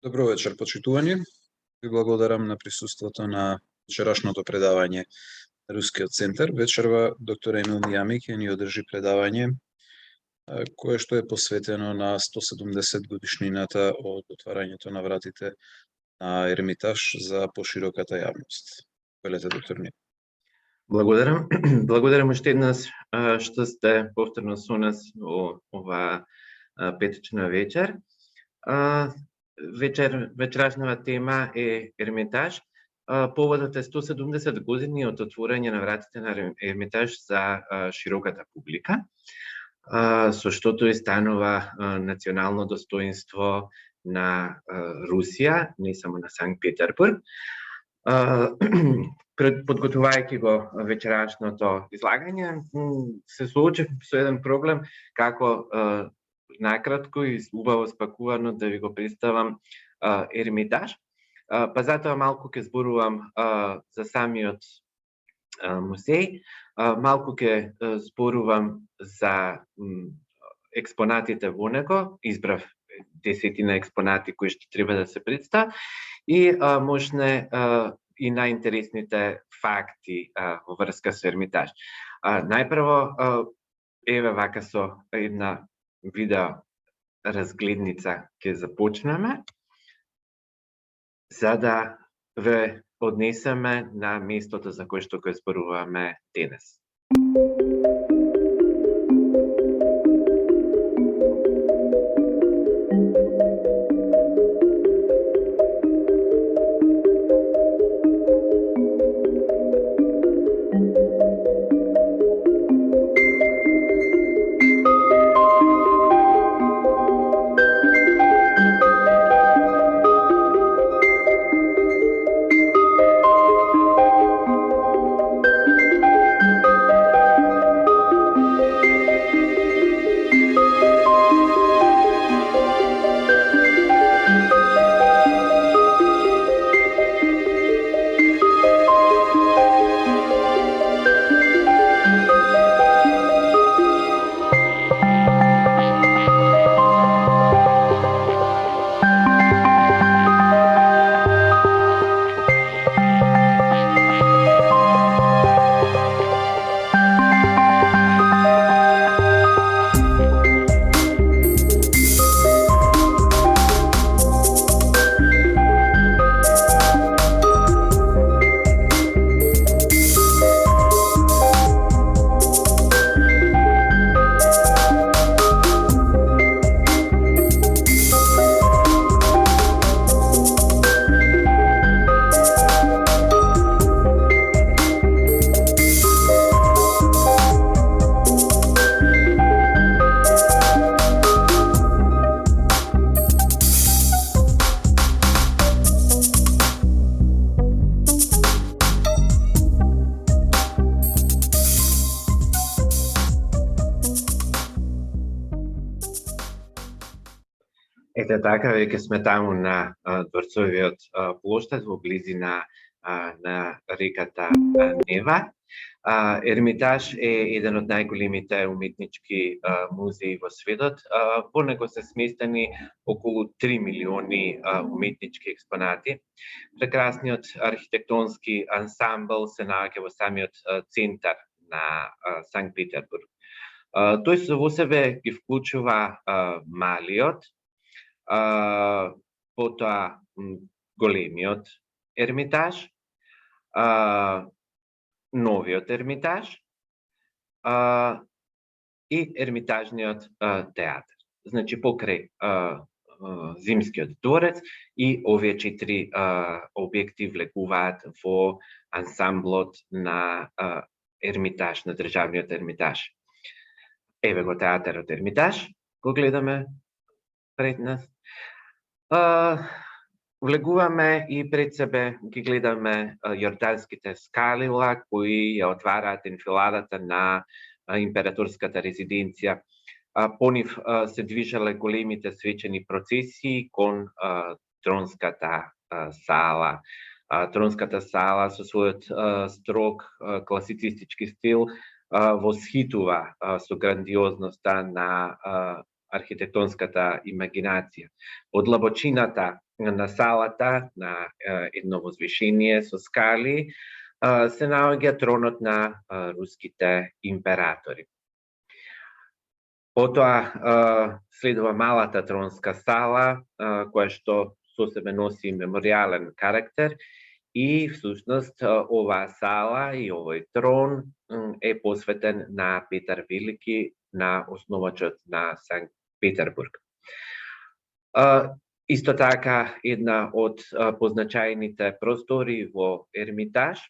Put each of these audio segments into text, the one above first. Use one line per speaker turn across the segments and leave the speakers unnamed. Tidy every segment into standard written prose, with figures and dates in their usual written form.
Добро вечер, почитувани. Ви благодарам на присуството на вечерашното предавање Рускиот центар. Вечерва доктор Емил Мијами ќе ни одржи предавање кое што е посветено на 170 годишнината од отварањето на вратите на Ермитаж за пошироката јавност. Велете, доктор Мијами.
Благодарам. Благодарам уште еднаш што сте повторно со нас во оваа петична вечер. Вечерашната тема е Ермитаж. Поводот е 170 години од отворање на вратите на Ермитаж за широката публика, со штото и станува национално достоинство на Русија, не само на Санкт Петербург. Подготвувајќи го вечерашното излагање, се соочив со еден проблем како накратко и убаво спакувано да ви го представам Ермитаж. Па затоа малку ќе зборувам за самиот музеј, малку ќе зборувам за експонатите во него, избрав 10 експонати кои што треба да се представат и можне и најинтересните факти во врска со Ермитаж. Најпрво, еве вака со една видео разгледница ќе започнеме, за да ве однесеме на местото за кое што ќе зборуваме денес. Ете така, веќе сме таму на Дворцовиот плоштад во близина на реката Нева. Ермитаж е еден од најголемите уметнички музеи во светот. Во него се сместени околу 3 милиони уметнички експонати. Прекрасниот архитектонски ансамбл се наоѓа во самиот центар на Санкт Петербург. Тој во себе ги вклучува малиот, потоа големиот Ермитаж, новиот Ермитаж и Ермитажниот театар. Значи покрај Зимскиот дворец и овие 4 објекти влегуваат во ансамблот на Ермитаж, на државниот Ермитаж. Еве го театарот Ермитаж, го гледаме пред нас. Влегуваме и пред себе ги гледаме јорданските скалила кои ја отвараат енфиладата на императорската резиденција. По нив се движеле големите свечени процесии кон тронската сала. Тронската сала со својот строг класицистички стил восхитува со грандиозноста на архитектонската имагинација. Од длабочината на салата, на едно возвишение со скали, се наоѓа тронот на руските императори. Потоа следува малата тронска сала, која што со себе носи меморијален карактер и всушност оваа сала и овој трон е посветен на Петар Велики, на основачот на Санкт Петербург. Исто така, една од позначајните простори во Ермитаж,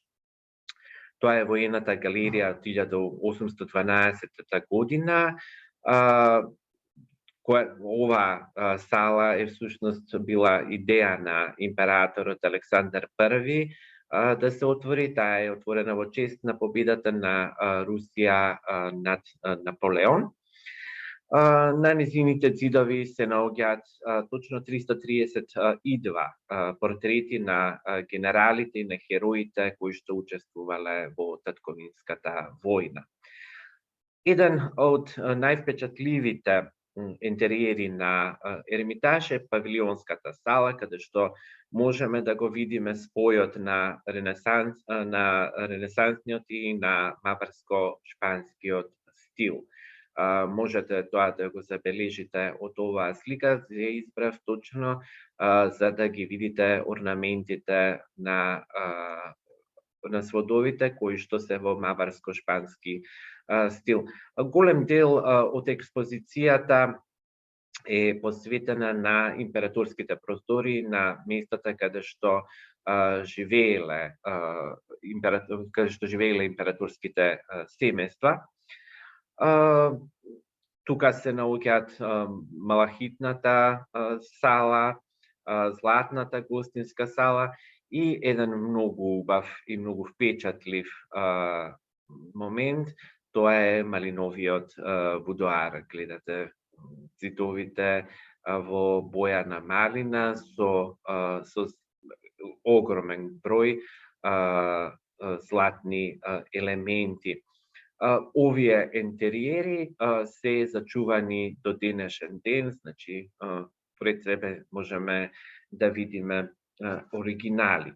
тоа е воената галерија од 1812 година, ова сала е всушност била идеја на императорот Александар I да се отвори. Таа е отворена во чест на победата на Русија над Наполеон. На низините ѕидови се наоѓаат точно 332 портрети на генералите и на хероите кои што учествувале во татковинската војна. Еден од највпечатливите интериери на Ермитаж е павилионската сала, каде што можеме да го видиме спојот на ренесансниот и на маварско-шпанскиот стил. Можете тоа да го забележите од оваа слика, ја избрав точно за да ги видите орнаментите на сводовите кои што се во маварско-шпански стил. Голем дел од експозицијата е посветена на императорските простори, на местата каде што живееле императорските семејства. Тука се наоѓаат малахитната сала, златната гостинска сала и еден многу убав и многу впечатлив момент, тоа е малиновиот будоар. Гледате ѕидовите во боја на малина со огромен број златни елементи. Овие интериери се зачувани до денешен ден, значи пред себе можеме да видиме оригинали.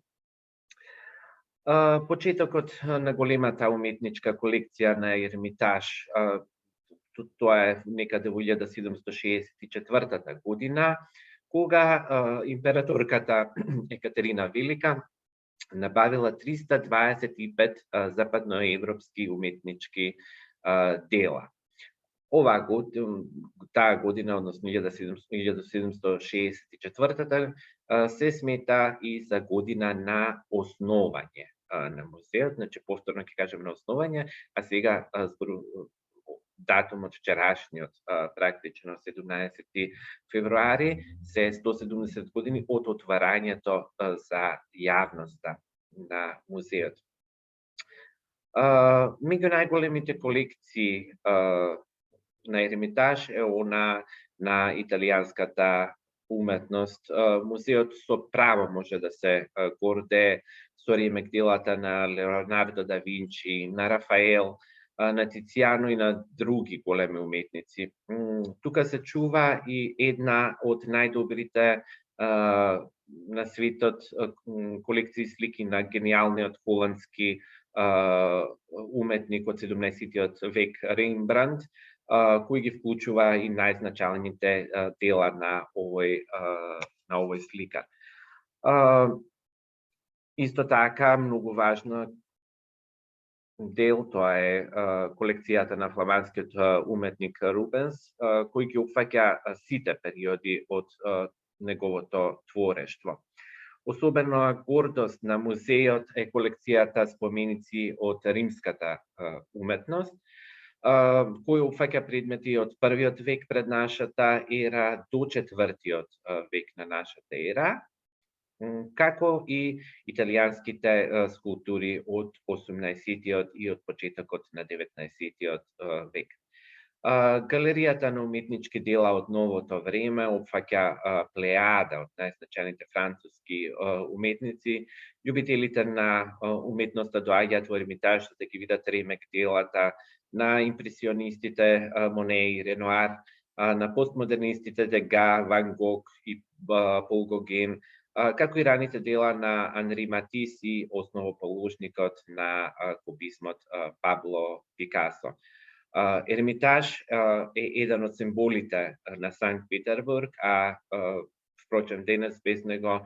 Почетокот на големата уметничка колекција на Ермитаж, тоа е некаде во 1764 година, кога императорката Екатерина Велика набавила 325 западноевропски уметнички дела. Таа година, односно 1764, се смета и за година на основање на музеот, значи повторно ќе кажем на основање, а сега датумот вчерашниот, практично 17 февруари, се 170 години од отварањето за јавноста на музеот. Меѓу најголемите колекции на Ермитаж е она на италијанската уметност. Музеот со право може да се гордее со ремек делата на Леонардо да Винчи, на Рафаел, на Тицијано и на други големи уметници. Тука се чува и една од најдобрите на светот колекции слики на гениалниот холандски уметник од 17-тиот век Рембрандт, кој ги вклучува и најзначајните дела на овој сликар. Исто така, многу важно дел, тоа е колекцијата на фламандскиот уметник Рубенс, кој ги опфаќа сите периоди од неговото творештво. Особена гордост на музеот е колекцијата споменици од римската уметност, кој опфаќа предмети од првиот век пред нашата ера до 4-тиот век на нашата ера, како и италијанските скулптури од 18-тиот и од почетокот на 19-тиот век. Галеријата на уметнички дела од новото време опфаќа плејада од најзначајните француски уметници. Љубителите на уметноста доаѓаат во Ермитаж да ги видат ремек делата на импресионистите Моне и Ренуар, на постмодернистите Дега, Ван Гог и Пол Гоген, како и раните дела на Анри Матис и основоположникот на кубизмот Пабло Пикасо. Ермитаж е еден од символите на Санкт Петербург, а впрочем денес без него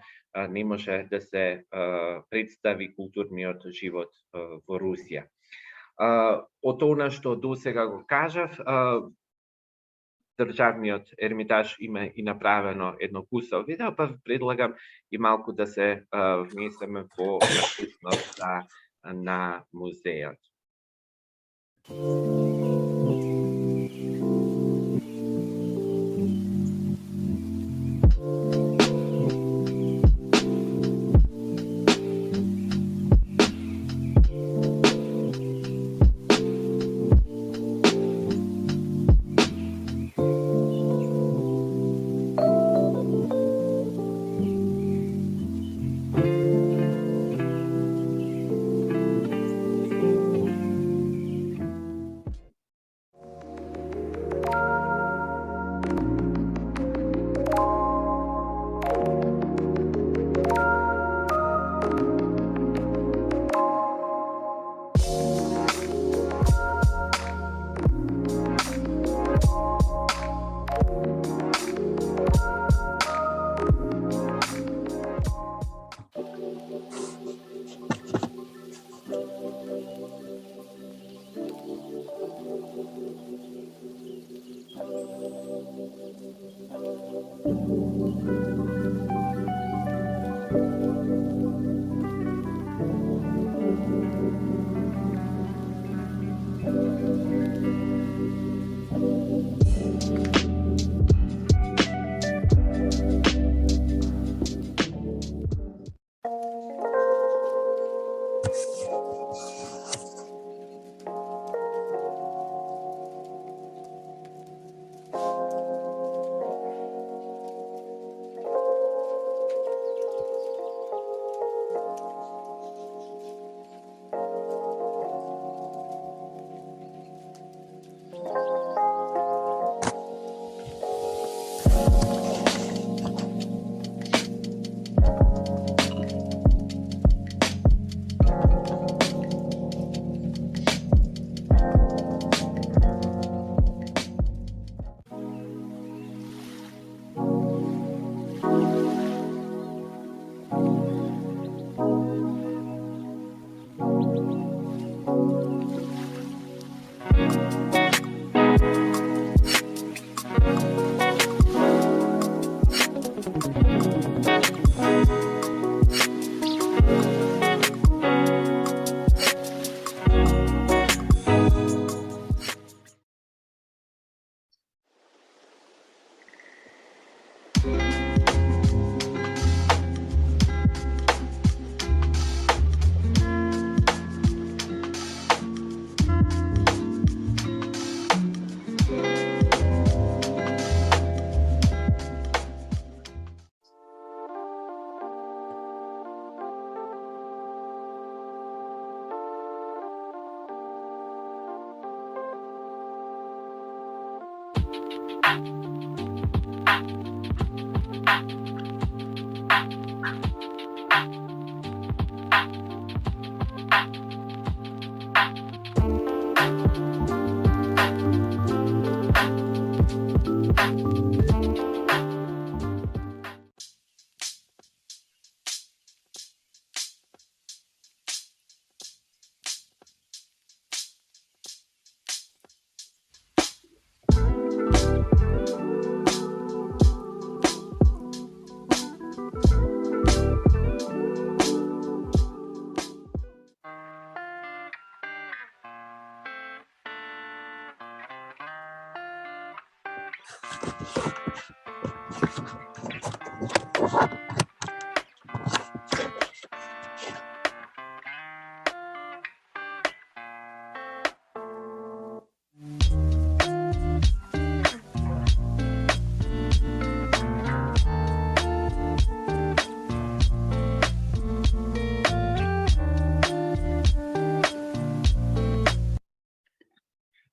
не може да се представи културниот живот во Русија. Од она што досега го кажав, државниот Ермитаж има и направено едно кусо видео, па предлагам и малку да се внесеме во насочноста на музеот.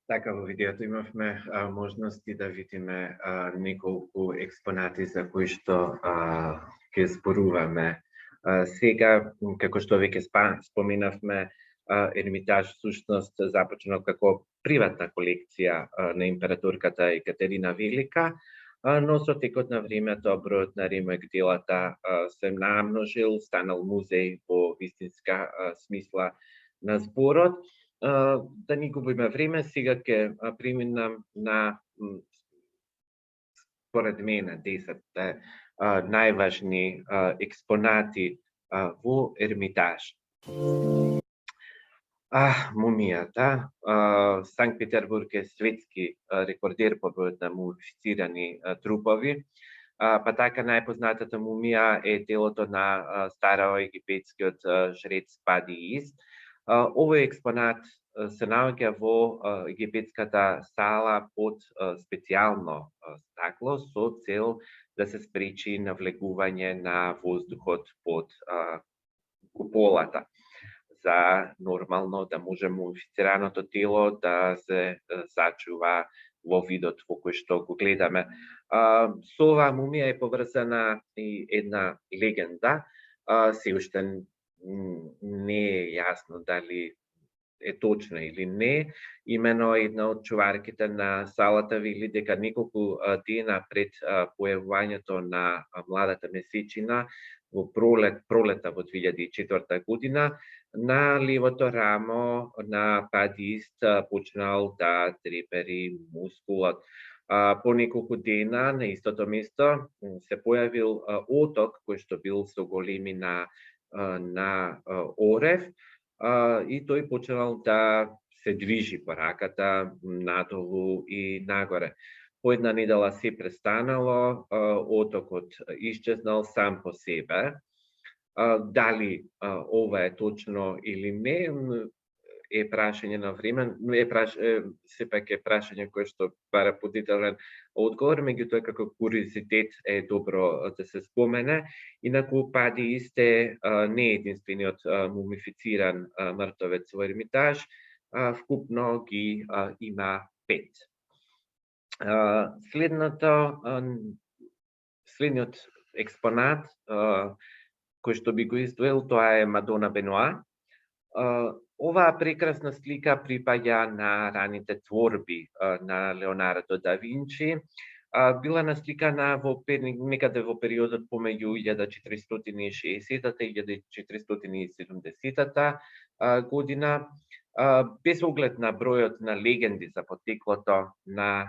Така, во видеото имавме можности да видиме неколку експонати за кои што ќе зборуваме. Сега, како што веќе споменавме, Ермитаж всушност започнал како приватна колекција на императорката Екатерина Велика, но со текот на времето бројот на ремек делата се намножил, станал музеј во вистинска смисла на зборот. Да не губиме време, сега ќе преминам на, според мене, 10 најважни експонати во Ермитаж. Мумијата. Санкт Петербург е светски рекордер по бројот на мумифицирани трупови. Па така најпознатата мумија е делото на староегипетскиот жрец Падиис. Овој експонат се наоѓа во египетската сала под специјално стакло со цел да се спречи навлегување на воздухот под куполата, за нормално да може мумифицираното тело да се зачува во видот во кој што го гледаме. Со оваа мумија е поврзана и една легенда, се уште не е јасно дали е точно или не. Имено една од чуварките на салата вели дека неколку дена пред појавувањето на младата месечина во пролета во 2004 година, на левото рамо на Падист почнал да трепери мускулот. По неколку дена на истото место се појавил оток кој што бил со големина на орев, и тој почнал да се движи по раката надолу и нагоре. По една недела се престанало, отокот исчезнал сам по себе. Дали ова е точно или не, е прашање на време, сепак е прашање кое што бара подетелен одговор, меѓутоа како куриозитет е добро да се спомене. Инаку Падиис не е единствениот мумифициран мртовец во Ермитаж, вкупно ги има 5. Следниот експонат кој што би го издвоил, тоа е Мадона Бенуа. Оваа прекрасна слика припаѓа на раните творби на Леонардо да Винчи. Била насликана некаде во периодот помеѓу 1460 и 1470 година, без оглед на бројот на легенди за потеклото на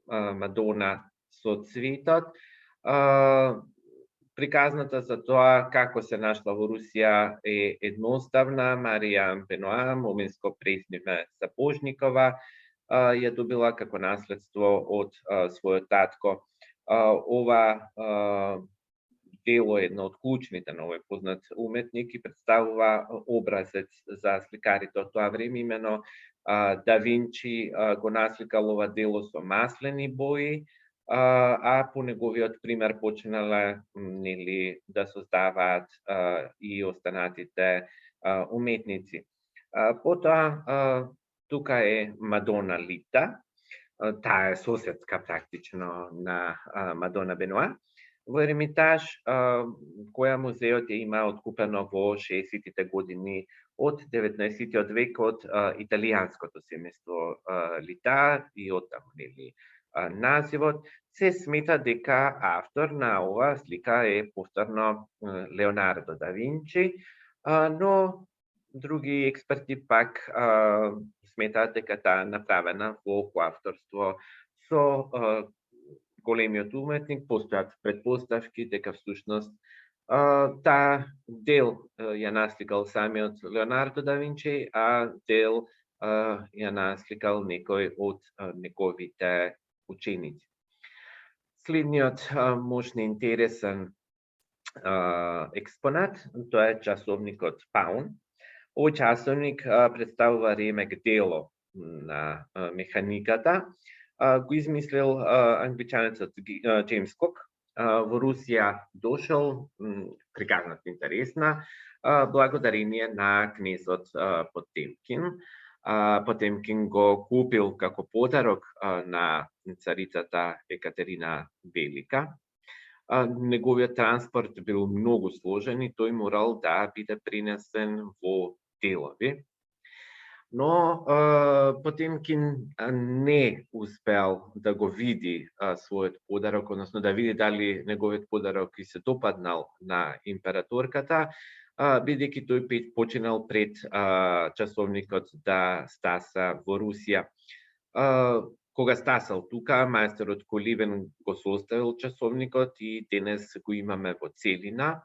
Мадона со цветот. Приказната за тоа како се нашла во Русија е едноставна. Марија Бенуа, моминско презиме Сапожникова, ја добила како наследство од својот татко. Ова дело е едно од клучните на овој познат уметник и представува образец за сликарите од тоа време. Имено Да Винчи го насликал ова дело со маслени бои, а по неговиот пример почнале да создаваат и останатите уметници. Потоа тука е Мадона Лита, таа е соседка практично на Мадона Бенуа во Ермитаж, која музеот ја има откупено во 60-тите години од 19-тиот век од италијанското семејство Лита и оттаму називот. Се смета дека автор на оваа слика е повторно Леонардо да Винчи, но други експерти пак сметаат дека таа направена во коавторство со големиот уметник. Постојат претпоставки дека всушност таа дел ја насликал самиот Леонардо да Винчи, а дел ја насликал некој од неговите ученици. Следниот можни интересен експонат, тоа е часовникот Паун. Овој часовник представува ремек дело на механиката. Го измислил англичанецот Джеймс Кок. Во Русија дошол, приказната интересна, благодарение на кнезот Потемкин. Потемкин го купил како подарок на царицата Екатерина Велика. Неговиот транспорт бил многу сложен и тој морал да биде принесен во делови. Но Потемкин не успел да го види својот подарок, односно да види дали неговиот подарок и се допаднал на императорката, бидејќи тој починал пред часовникот да стаса во Русија. Кога стасал тука, мајсторот Куливен го составил часовникот и денес го имаме во целина.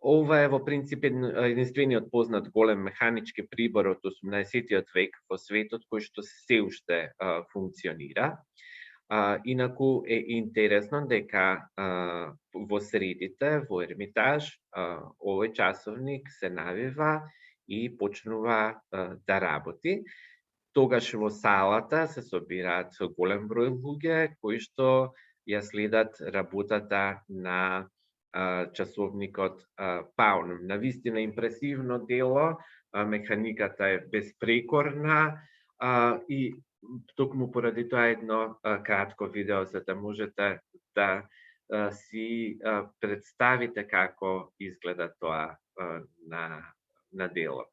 Ова е во принцип единствениот познат голем механички прибор од 18 век во светот кој што се уште функционира. Инаку е интересно дека во средите, во Ермитаж, овој часовник се навива и почнува да работи. Тогаш во салата се собираат голем број луѓе кои што ја следат работата на часовникот Паун. Навистина импресивно дело, механиката е безпрекорна и токму поради тоа едно кратко видео за да можете да си представите како изгледа тоа на дело.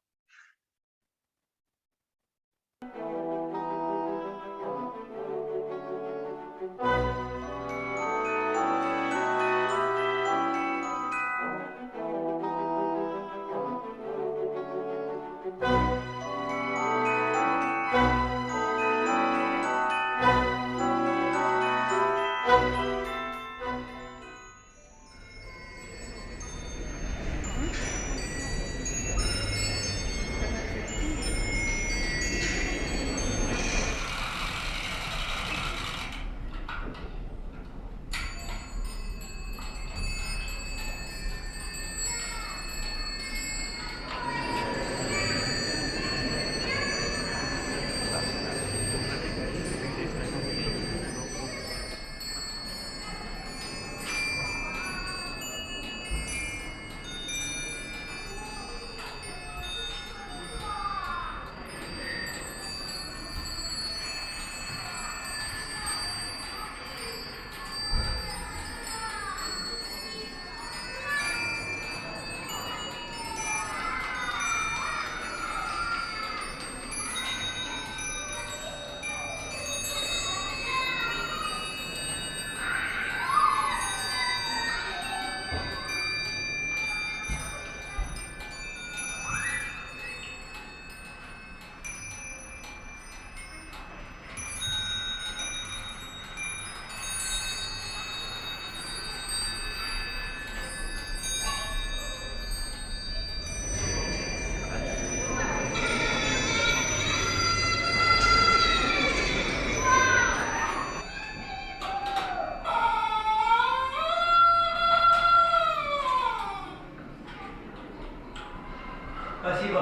Спасибо.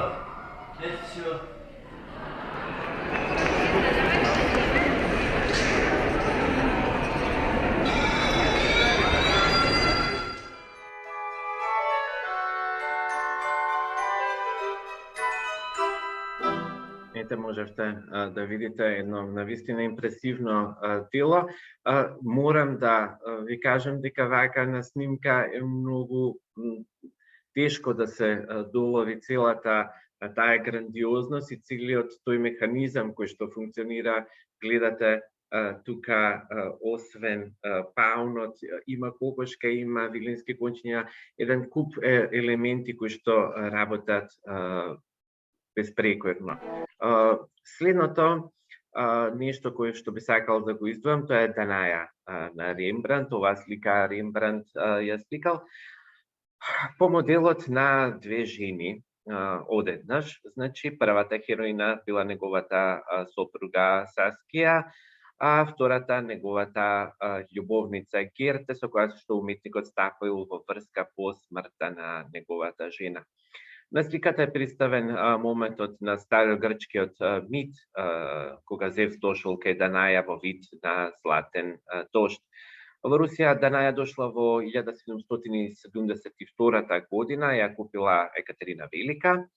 Это все.
Ете, можевте да видите едно навистина импресивно дело. Морам да ви кажам дека вакана снимка е многу тешко да се долови целата таа грандиозност и целиот тој механизам кој што функционира. Гледате тука, освен паунот, има кокошка, има вилински кончиња, еден куп елементи кои што работат безпрекорно. Следното нешто кое што би сакал да го издвојам, тоа е Данаја на Рембрандт. Оваа слика Рембрандт ја сликал по моделот на две жени одеднаш. Значи, првата хероина била неговата сопруга Саскија, а втората неговата љубовница Герте, со која што уметникот стапил во врска по смртта на неговата жена. На сликата е представен моментот на старогрчкиот мит, кога Зевс дошол кај Данаја во вид на златен дожд. Во Русија Данаја дошла во 1772 година, ја купила Екатерина Велика.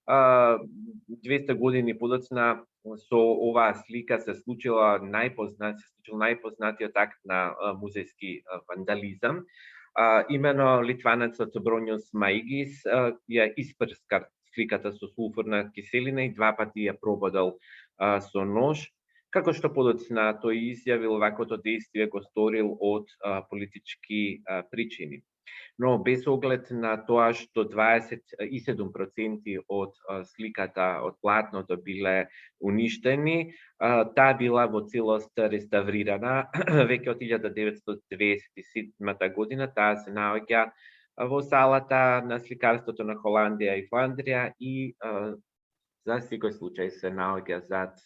200 години подоцна со оваа слика се случил најпознатиот акт на музејски вандализам. Имено литванецот Броњус Маигис ја испрска сликата со сулфурна киселина и 2 пати ја прободал со нож, како што подоцна тој изјавил ваквото дејствие го сторил од политички причини. Но без оглед на тоа што 27% од сликата од платното биле уништени, таа била во целост реставрирана веќе од 1997 година. Таа се наоѓа во салата на сликарството на Холандија и Фландрија и за секој случај се наоѓа зад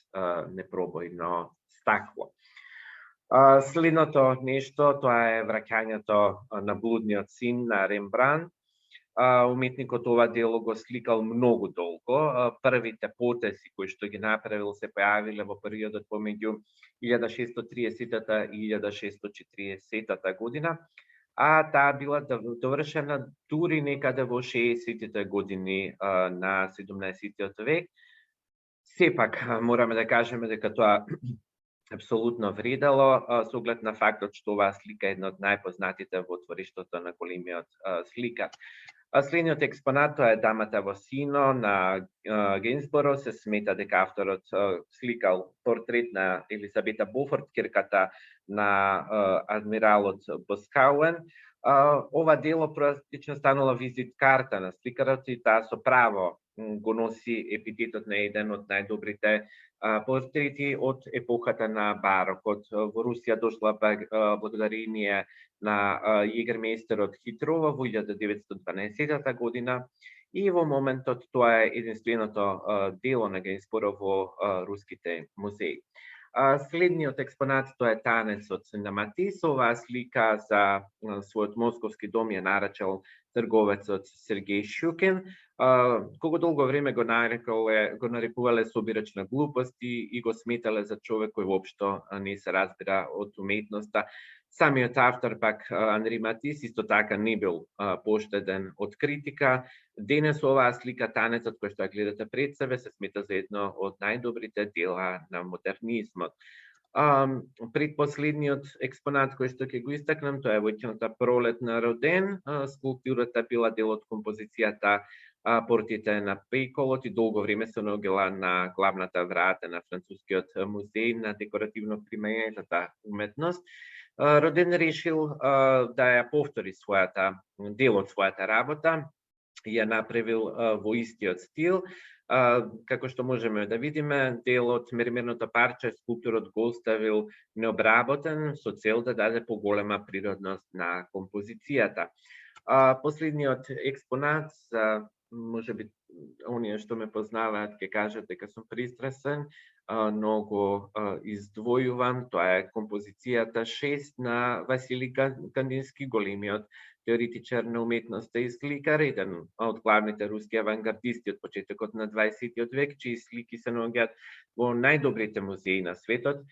непробојно стакло. Следното нешто, тоа е враќањето на блудниот син на Рембран. Уметникот ова дело го сликал многу долго. Првите потеси кои што ги направил се појавиле во периодот помеѓу 1630 и 1640 година, а таа била довршена дури некаде во 60-тите години на 17-тиот век. Сепак мораме да кажеме дека тоа апсолутно вредело, со оглед на фактот што оваа слика е една од најпознатите во твориштвото на големиот сликар. Следниот експонат е Дамата во Сино на Генсборо. Се смета дека авторот сликал портрет на Елизабета Бофорт, ќерката на адмиралот Боскауен. Ова дело практично станала визит карта на сликарот и таа со право го носи епитетот на еден од најдобрите портрети од епохата на барокот. Во Русија дошла благодарение на јегермејстерот Хитрова во 1912 година и во моментот тоа е единственото дело на Генсборо во руските музеи. Следниот експонат тоа е Танецот на Матис. Оваа слика за својот московски дом ја нарачал трговецот Сергеј Шукин. Колку долго време го нарекувале собирачна глупост и го сметале за човек кој воопшто не се разбира од уметноста. Самиот автор пак Анри Матис исто така не бил поштеден од критика. Денес оваа слика Танецот кој што ја гледате пред себе се смета за едно од најдобрите дела на модернизмот. Предпоследниот експонат кој што ќе го истакнам, тоа е Воќната пролет на Роден. Скулптурата била дел од композицијата Портите на Пеколот и долго време се наоѓала на главната врата на францускиот музеј на декоративно-примењата уметност. Роден решил да ја повтори дел од својата работа и ја направил во истиот стил. Како што можеме да видиме, делот мермерното парче скулпторот го оставил необработен со цел да даде поголема природност на композицијата. Последниот експонат, можеби оние што ме познаваат ќе кажат дека сум пристрасен, но го издвојувам. Тоа е композицијата 6 на Василий Кандински, големиот теоретичар на уметноста и сликар, еден од главните руски авангардисти од почетокот на 20-тиот век, чии слики се наоѓаат во најдобрите музеи на светот.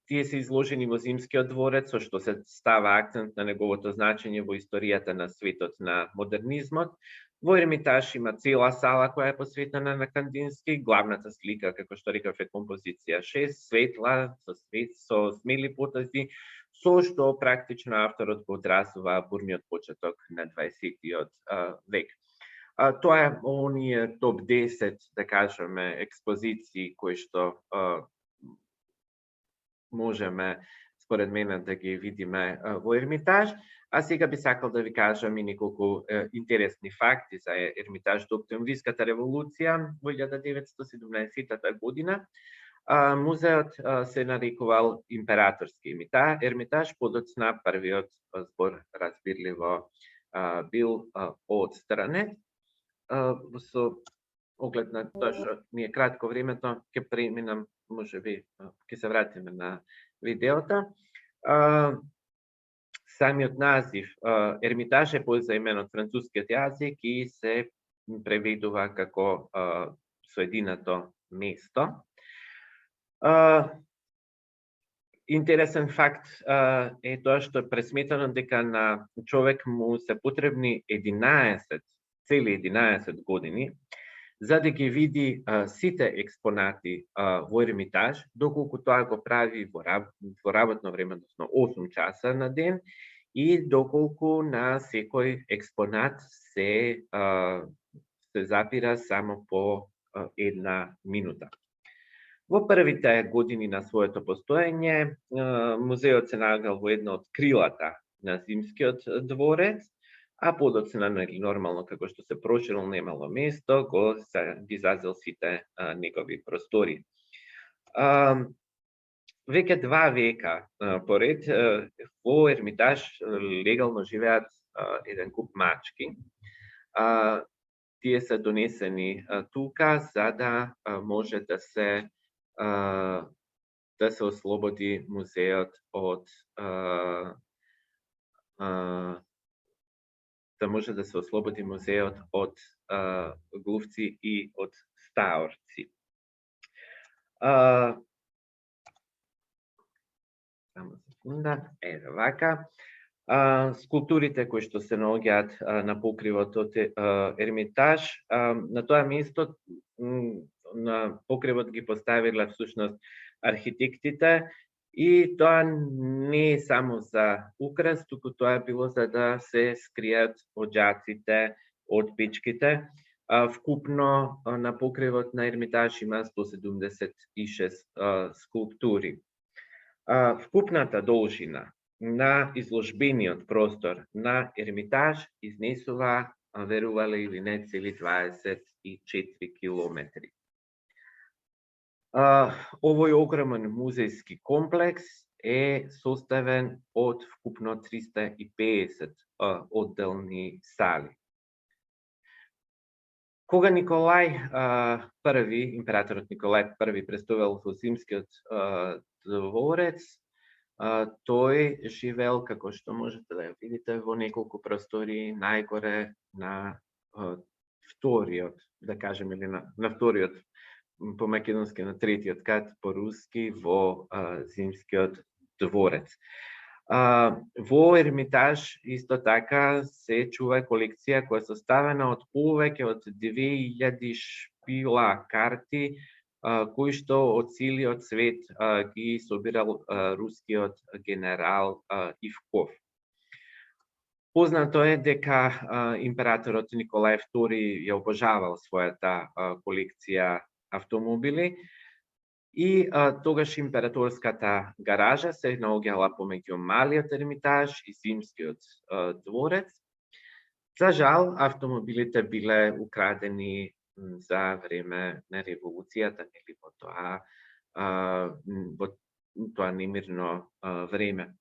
Тие се изложени во Зимскиот дворец, со што се става акцент на неговото значење во историјата на светот на модернизмот. Во Ермитаж има цела сала која е посветена на Кандински. Главната слика, како што рекав, е композиција 6, светла, со смели потези, со што практично авторот го одразува бурниот почеток на 20-тиот век. Тоа е оние топ 10, да кажеме, експозиции кои што можеме, според мене, да ги видиме во Ермитаж. А сега би сакал да ви кажам и неколку интересни факти за Ермитаж до Октомвриската револуција во 1917 година. Музеот се нарекувал Императорски Ермитаж, подоцна првиот збор разбирливо бил отстранет. Со оглед на тоа што ми е кратко времето, ќе преминам, можеби ќе се вратиме на видеото. Самиот назив Ермитаж е позаимен од францускиот јазик и се преведува како соединато место. Интересен факт е тоа што е пресметано дека на човек му се потребни цели 11 години за да ги види сите експонати во Ермитаж, доколку тоа го прави во работно време, односно 8 часа на ден, и доколку на секој експонат се запира само по 1 минута. Во првите години на своето постоење, музеот се наоѓал во една од крилата на Зимскиот дворец, а подоцна, нормално, како што се проширил, немало место, ги зазел сите негови простори. Веќе 2 века поред, во Ермитаж легално живеат еден куп мачки. Тие се донесени тука за да може да се ослободи музеот од глувци и од стаорци. Само секунда, еве вака. Скулптурите кои што се наоѓаат на покривот од Ермитаж, на тоа место на покривот ги поставиле всушност архитектите, и тоа не е само за украс, туку тоа било за да се скријат оџаците од печките. Вкупно на покривот на Ермитаж има 176 скулптури. Вкупната должина на изложбениот простор на Ермитаж изнесува, верувале или не, цели 24 километри. Овој огромен музејски комплекс е составен од вкупно 350 одделни сали. Кога Николај I, императорот Николај I, престовел во Зимскиот дворец, тој живеел, како што можете да ја видите, во неколку простори, најгоре на вториот, да кажем, или на вториот, по македонски на третиот кат, по руски во Зимскиот дворец. Во Ермитаж исто така се чува колекција која е составена од повеќе од 2000 шпила карти, кои што од целиот свет ги собирал рускиот генерал Ивков. Познато е дека императорот Николај II ја обожавал својата колекција автомобили, и тогаш императорската гаража се наоѓала помеѓу малиот Ермитаж и Зимскиот дворец. За жал, автомобилите биле украдени за време на револуцијата, или во тоа немирно време.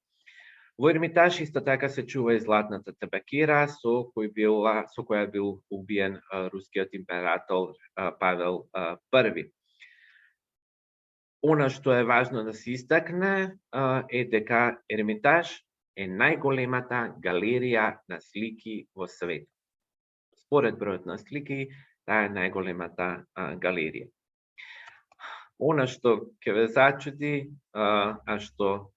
Во Ермитаж исто така се чува и златната табакера со која бил убиен рускиот император Павел I. Она што е важно да се истакне е дека Ермитаж е најголемата галерија на слики во свет. Според бројот на слики, таа е најголемата галерија. Она што ќе ве зачуди, а што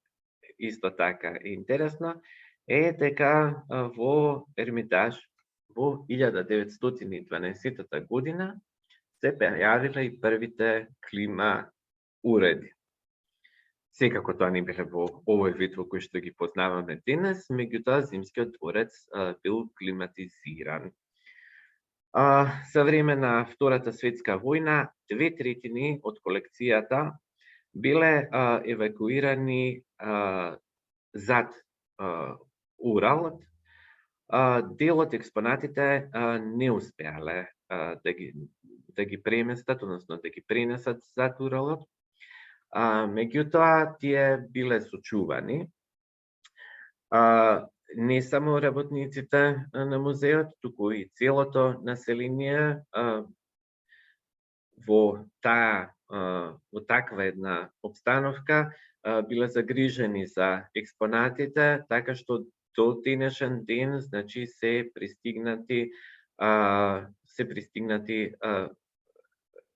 исто така е интересно, е дека во Ермитаж во 1912 година се појавиле и првите клима уреди. Секако тоа не биле во овој вид во кој што ги познаваме денес, меѓутоа Зимскиот дворец бил климатизиран. За време на Втората светска војна, 2/3 од колекцијата биле евакуирани зад Уралот. Дел од експонатите не успеале да ги преместат, односно да ги пренесат зад Уралот. Меѓутоа, тие биле сочувани. Не само работниците на музеот, туку и целото население во таква една обстановка биле загрижени за експонатите, така што до денешен ден, значи, се пристигнати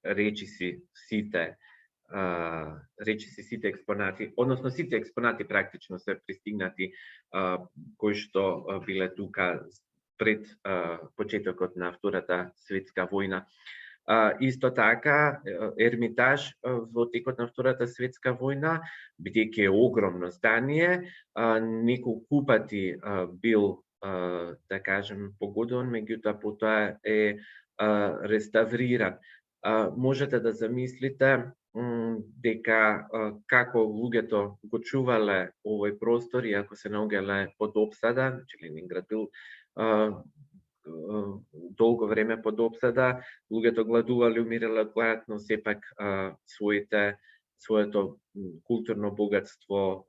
речиси сите експонати, односно сите експонати практично се пристигнати кои што биле тука пред почетокот на Втората светска војна. Исто така, Ермитаж во текот на Втората светска војна, бидејќи е огромно здание, неколку пати бил, да кажем, погодуван, меѓутоа потоа е реставриран. Можете да замислите дека како луѓето го чувале овој простор, и ако се наоѓале под опсада, значи Ленинград бил долго време под опсада, луѓето гладувале, умирале од глад, но сепак своето културно богатство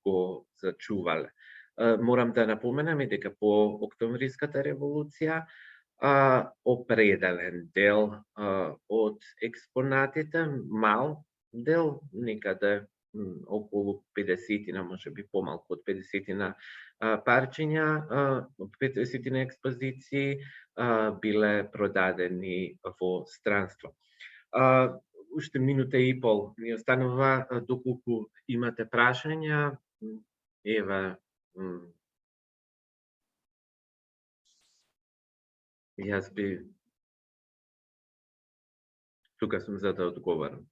го зачувале. Морам да напоменам и дека по Октомвриската револуција определен дел од експонатите, мал дел, некаде околу 50-тина, може би помалку од 50-тина парчиња, 50-тина експозиции биле продадени во странство. Уште минута и пол ни останува, доколку имате прашања, еве, јас би тука сум за да одговорам.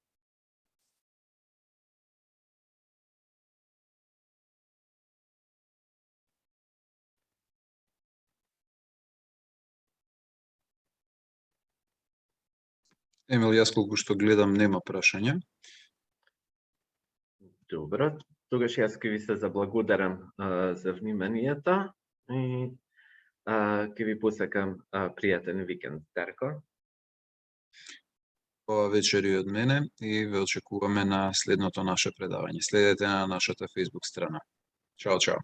Емил, јас колку што гледам нема прашања.
Добро, тогаш јас ќе ви се заблагодарам за вниманието и ќе ви посакам пријатен викенд, Дарко.
Ова вечер и од мене и ве очекуваме на следното наше предавање. Следете на нашата Facebook страна. Чао, чао.